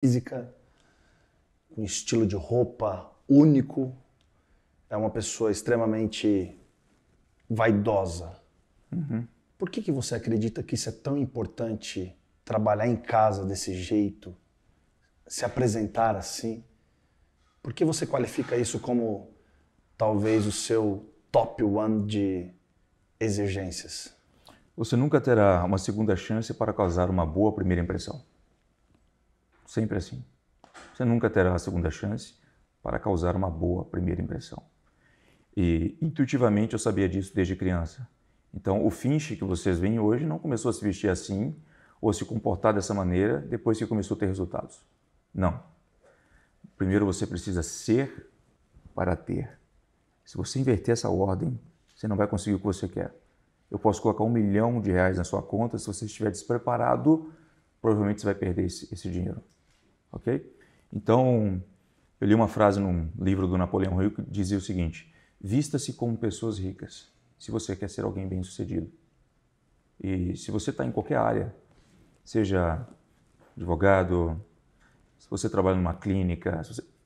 física, com estilo de roupa único, é uma pessoa extremamente vaidosa. Por que você acredita que isso é tão importante, trabalhar em casa desse jeito, se apresentar assim? Por que você qualifica isso como talvez o seu top one de exigências? Você nunca terá uma segunda chance para causar uma boa primeira impressão. Sempre assim. Você nunca terá a segunda chance para causar uma boa primeira impressão. E intuitivamente eu sabia disso desde criança. Então o Finch que vocês veem hoje não começou a se vestir assim ou se comportar dessa maneira depois que começou a ter resultados. Não. Primeiro você precisa ser para ter. Se você inverter essa ordem, você não vai conseguir o que você quer. Eu posso colocar R$1 milhão na sua conta, se você estiver despreparado, provavelmente você vai perder esse dinheiro. Ok? Então, eu li uma frase num livro do Napoleão Hill que dizia o seguinte: vista-se como pessoas ricas, se você quer ser alguém bem-sucedido. E se você está em qualquer área, seja advogado, se você trabalha numa clínica,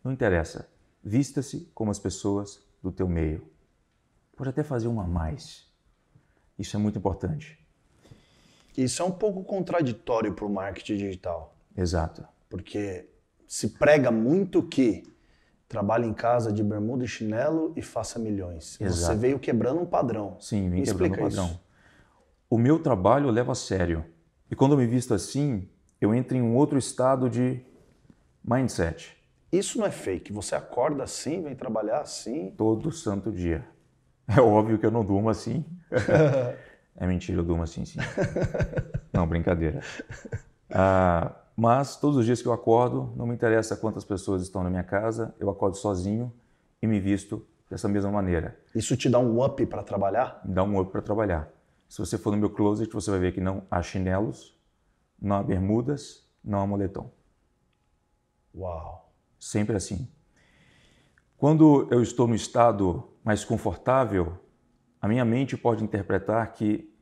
não interessa, vista-se como as pessoas do teu meio. Pode até fazer uma a mais. Isso é muito importante. Isso é um pouco contraditório para o marketing digital. Exato. Porque se prega muito que trabalhe em casa de bermuda e chinelo e faça milhões. Exato. Você veio quebrando um padrão. Sim, vim Me quebrando explica um padrão. isso. O meu trabalho eu levo a sério. E quando eu me visto assim, eu entro em um outro estado de mindset. Isso não é fake. Você acorda assim, vem trabalhar assim. Todo santo dia. É óbvio que eu não durmo assim. É mentira, eu durmo assim, sim. Não, brincadeira. Mas todos os dias que eu acordo, não me interessa quantas pessoas estão na minha casa, eu acordo sozinho e me visto dessa mesma maneira. Isso te dá um up para trabalhar? Me dá um up para trabalhar. Se você for no meu closet, você vai ver que não há chinelos, não há bermudas, não há moletom. Uau! Sempre assim. Quando eu estou no estado mais confortável, a minha mente pode interpretar que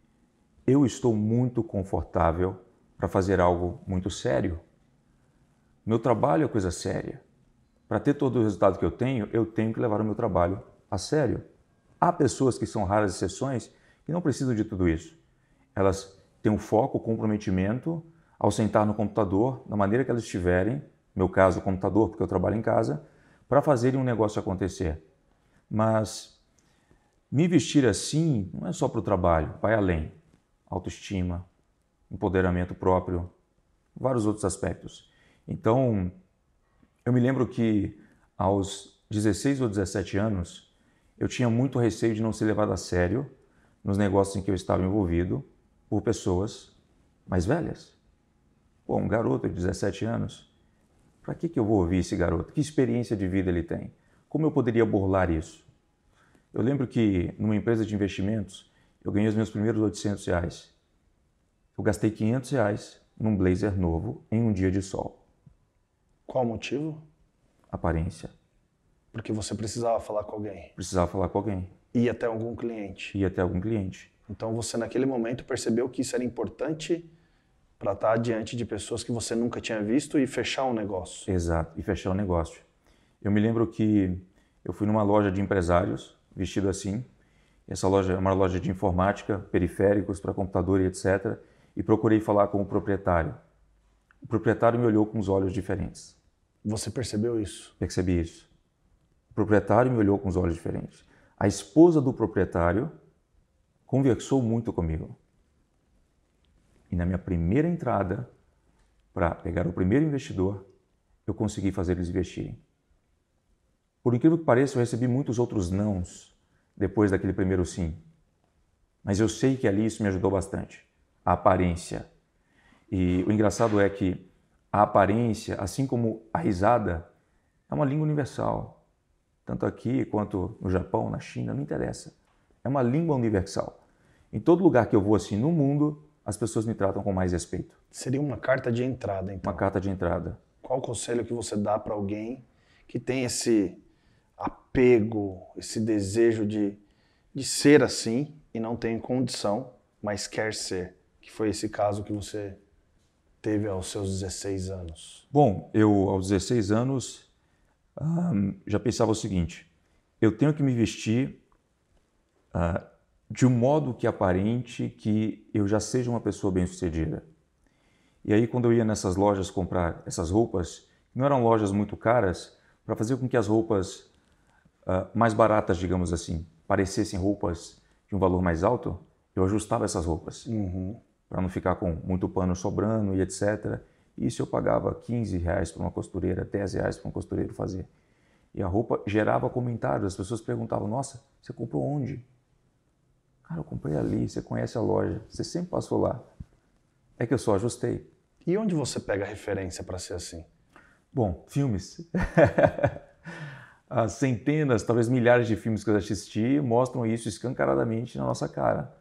eu estou muito confortável para fazer algo muito sério. Meu trabalho é coisa séria. Para ter todo o resultado que eu tenho que levar o meu trabalho a sério. Há pessoas que são raras exceções que não precisam de tudo isso. Elas têm um foco, comprometimento ao sentar no computador, da maneira que elas estiverem, no meu caso, o computador, porque eu trabalho em casa, para fazerem um negócio acontecer. Mas me vestir assim não é só para o trabalho, vai além. Autoestima, empoderamento próprio, vários outros aspectos. Então, eu me lembro que aos 16 ou 17 anos, eu tinha muito receio de não ser levado a sério nos negócios em que eu estava envolvido por pessoas mais velhas. Pô, um garoto de 17 anos, para que eu vou ouvir esse garoto? Que experiência de vida ele tem? Como eu poderia burlar isso? Eu lembro que numa empresa de investimentos, eu ganhei os meus primeiros R$800. Eu gastei R$500 num blazer novo em um dia de sol. Qual o motivo? Aparência. Porque você precisava falar com alguém. Precisava falar com alguém. Ir até algum cliente. Ir até algum cliente. Então você naquele momento percebeu que isso era importante para estar diante de pessoas que você nunca tinha visto e fechar um negócio. Exato, e fechar o negócio. Eu me lembro que eu fui numa loja de empresários, vestido assim. Essa loja é uma loja de informática, periféricos para computador e etc. E procurei falar com o proprietário. O proprietário me olhou com os olhos diferentes. Você percebeu isso? Percebi isso. O proprietário me olhou com os olhos diferentes. A esposa do proprietário conversou muito comigo. E na minha primeira entrada, para pegar o primeiro investidor, eu consegui fazer eles investirem. Por incrível que pareça, eu recebi muitos outros nãos depois daquele primeiro sim. Mas eu sei que ali isso me ajudou bastante. A aparência. E o engraçado é que a aparência, assim como a risada, é uma língua universal. Tanto aqui quanto no Japão, na China, não interessa. É uma língua universal. Em todo lugar que eu vou assim no mundo, as pessoas me tratam com mais respeito. Seria uma carta de entrada, então. Uma carta de entrada. Qual o conselho que você dá para alguém que tem esse apego, esse desejo de ser assim e não tem condição, mas quer ser? Que foi esse caso que você teve aos seus 16 anos? Bom, eu aos 16 anos já pensava o seguinte, eu tenho que me vestir de um modo que aparente que eu já seja uma pessoa bem-sucedida. E aí quando eu ia nessas lojas comprar essas roupas, não eram lojas muito caras, para fazer com que as roupas mais baratas, digamos assim, parecessem roupas de um valor mais alto, eu ajustava essas roupas, para não ficar com muito pano sobrando e etc. Isso eu pagava R$15 para uma costureira, R$10 para um costureiro fazer. E a roupa gerava comentários, as pessoas perguntavam, nossa, você comprou onde? Cara, eu comprei ali, você conhece a loja, você sempre passou lá. É que eu só ajustei. E onde você pega referência para ser assim? Bom, filmes. As centenas, talvez milhares de filmes que eu assisti mostram isso escancaradamente na nossa cara.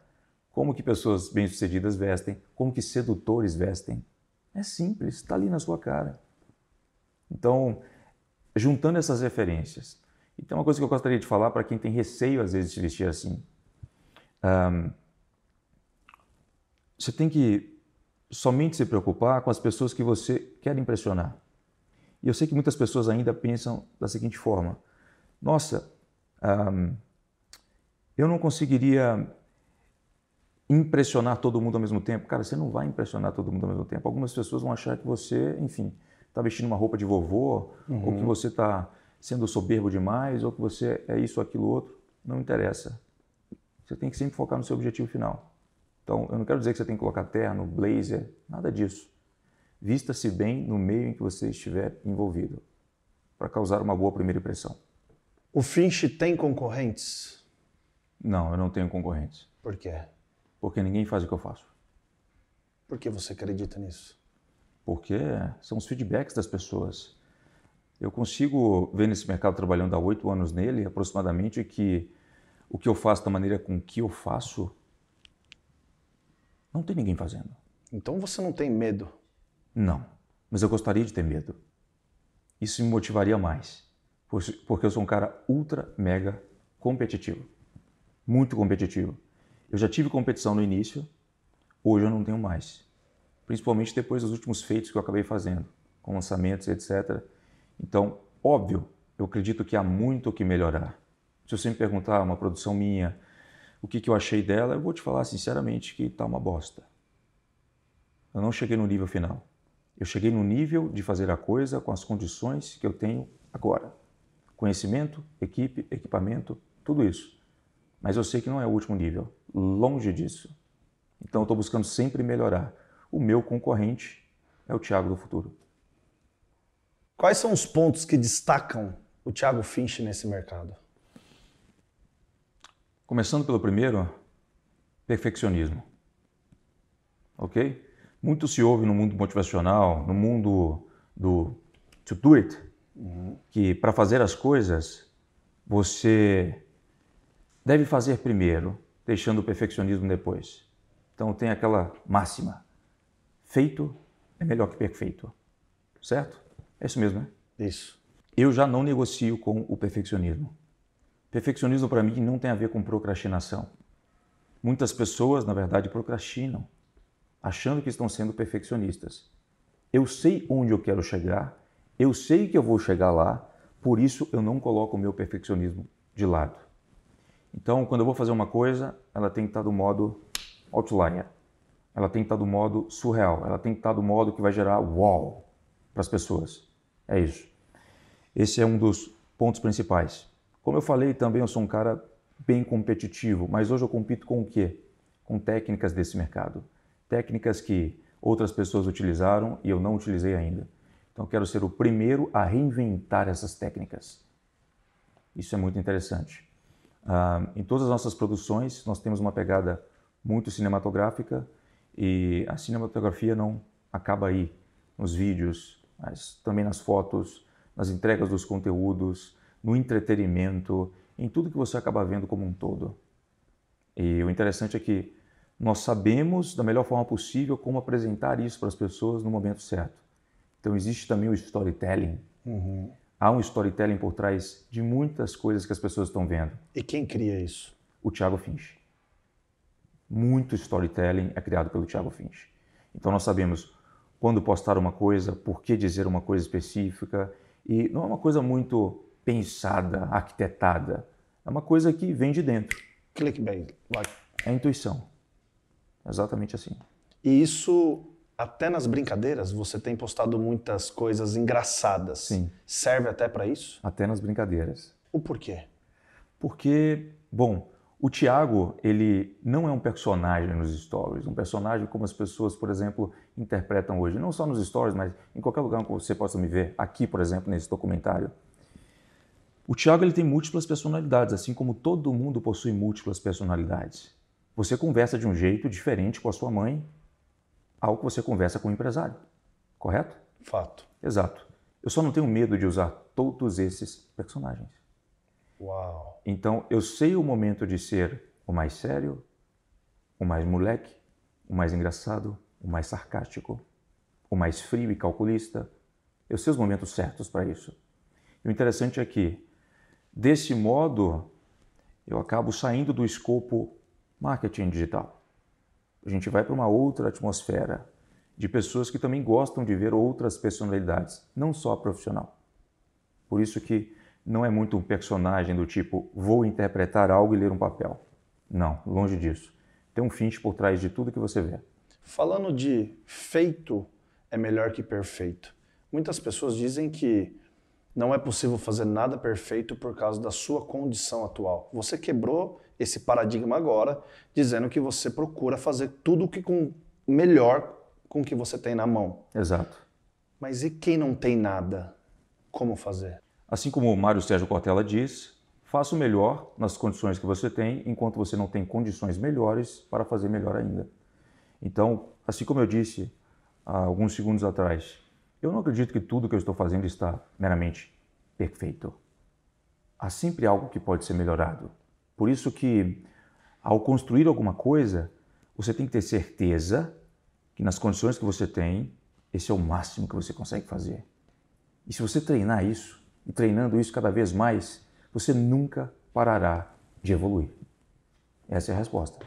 Como que pessoas bem-sucedidas vestem, como que sedutores vestem. É simples, está ali na sua cara. Então, juntando essas referências. E tem uma coisa que eu gostaria de falar para quem tem receio, às vezes, de se vestir assim. Você tem que somente se preocupar com as pessoas que você quer impressionar. E eu sei que muitas pessoas ainda pensam da seguinte forma. Nossa, eu não conseguiria impressionar todo mundo ao mesmo tempo. Cara, você não vai impressionar todo mundo ao mesmo tempo. Algumas pessoas vão achar que você, enfim, está vestindo uma roupa de vovô, ou que você está sendo soberbo demais, ou que você é isso, aquilo, outro. Não interessa. Você tem que sempre focar no seu objetivo final. Então, eu não quero dizer que você tem que colocar terno, blazer, nada disso. Vista-se bem no meio em que você estiver envolvido, para causar uma boa primeira impressão. O Finch tem concorrentes? Não, eu não tenho concorrentes. Por quê? Porque ninguém faz o que eu faço. Por que você acredita nisso? Porque são os feedbacks das pessoas. Eu consigo ver nesse mercado trabalhando há 8 anos nele, aproximadamente, que o que eu faço da maneira com que eu faço, não tem ninguém fazendo. Então você não tem medo? Não, mas eu gostaria de ter medo. Isso me motivaria mais, porque eu sou um cara ultra, mega competitivo. Muito competitivo. Eu já tive competição no início, hoje eu não tenho mais. Principalmente depois dos últimos feitos que eu acabei fazendo, com lançamentos, etc. Então, óbvio, eu acredito que há muito o que melhorar. Se você me perguntar uma produção minha, o que eu achei dela, eu vou te falar sinceramente que está uma bosta. Eu não cheguei no nível final. Eu cheguei no nível de fazer a coisa com as condições que eu tenho agora. Conhecimento, equipe, equipamento, tudo isso. Mas eu sei que não é o último nível. Longe disso. Então eu estou buscando sempre melhorar. O meu concorrente é o Thiago do futuro. Quais são os pontos que destacam o Thiago Finch nesse mercado? Começando pelo primeiro, perfeccionismo. Ok? Muito se ouve no mundo motivacional, no mundo do to do it, que para fazer as coisas, você deve fazer primeiro, deixando o perfeccionismo depois. Então tem aquela máxima, feito é melhor que perfeito, certo? É isso mesmo, né? Isso. Eu já não negocio com o perfeccionismo. Perfeccionismo para mim não tem a ver com procrastinação. Muitas pessoas, na verdade, procrastinam, achando que estão sendo perfeccionistas. Eu sei onde eu quero chegar, eu sei que eu vou chegar lá, por isso eu não coloco o meu perfeccionismo de lado. Então, quando eu vou fazer uma coisa, ela tem que estar do modo outlier, ela tem que estar do modo surreal, ela tem que estar do modo que vai gerar wow para as pessoas. É isso. Esse é um dos pontos principais. Como eu falei também, eu sou um cara bem competitivo, mas hoje eu compito com o quê? Com técnicas desse mercado. Técnicas que outras pessoas utilizaram e eu não utilizei ainda. Então eu quero ser o primeiro a reinventar essas técnicas. Isso é muito interessante. Em todas as nossas produções, nós temos uma pegada muito cinematográfica e a cinematografia não acaba aí nos vídeos, mas também nas fotos, nas entregas dos conteúdos, no entretenimento, em tudo que você acaba vendo como um todo. E o interessante é que nós sabemos da melhor forma possível como apresentar isso para as pessoas no momento certo. Então existe também o storytelling. Há um storytelling por trás de muitas coisas que as pessoas estão vendo. E quem cria isso? O Thiago Finch. Muito storytelling é criado pelo Thiago Finch. Então nós sabemos quando postar uma coisa, por que dizer uma coisa específica. E não é uma coisa muito pensada, arquitetada. É uma coisa que vem de dentro. Clickbait. É intuição. Exatamente assim. E isso, até nas brincadeiras, você tem postado muitas coisas engraçadas. Sim. Serve até para isso? Até nas brincadeiras. O porquê? Porque, bom, o Thiago, ele não é um personagem nos stories, um personagem como as pessoas, por exemplo, interpretam hoje, não só nos stories, mas em qualquer lugar que você possa me ver, aqui, por exemplo, nesse documentário. O Thiago, ele tem múltiplas personalidades, assim como todo mundo possui múltiplas personalidades. Você conversa de um jeito diferente com a sua mãe ao que você conversa com o empresário, correto? Fato. Exato. Eu só não tenho medo de usar todos esses personagens. Uau. Então, eu sei o momento de ser o mais sério, o mais moleque, o mais engraçado, o mais sarcástico, o mais frio e calculista. Eu sei os momentos certos para isso. E o interessante é que, desse modo, eu acabo saindo do escopo marketing digital. A gente vai para uma outra atmosfera de pessoas que também gostam de ver outras personalidades, não só a profissional. Por isso que não é muito um personagem do tipo, vou interpretar algo e ler um papel. Não, longe disso. Tem um fint por trás de tudo que você vê. Falando de feito é melhor que perfeito. Muitas pessoas dizem que não é possível fazer nada perfeito por causa da sua condição atual. Você quebrou esse paradigma agora, dizendo que você procura fazer tudo o que melhor com o que você tem na mão. Exato. Mas e quem não tem nada? Como fazer? Assim como o Mário Sérgio Cortella diz, faça o melhor nas condições que você tem, enquanto você não tem condições melhores para fazer melhor ainda. Então, assim como eu disse há alguns segundos atrás, eu não acredito que tudo que eu estou fazendo está meramente perfeito. Há sempre algo que pode ser melhorado. Por isso que, ao construir alguma coisa, você tem que ter certeza que nas condições que você tem, esse é o máximo que você consegue fazer. E se você treinar isso, e treinando isso cada vez mais, você nunca parará de evoluir. Essa é a resposta.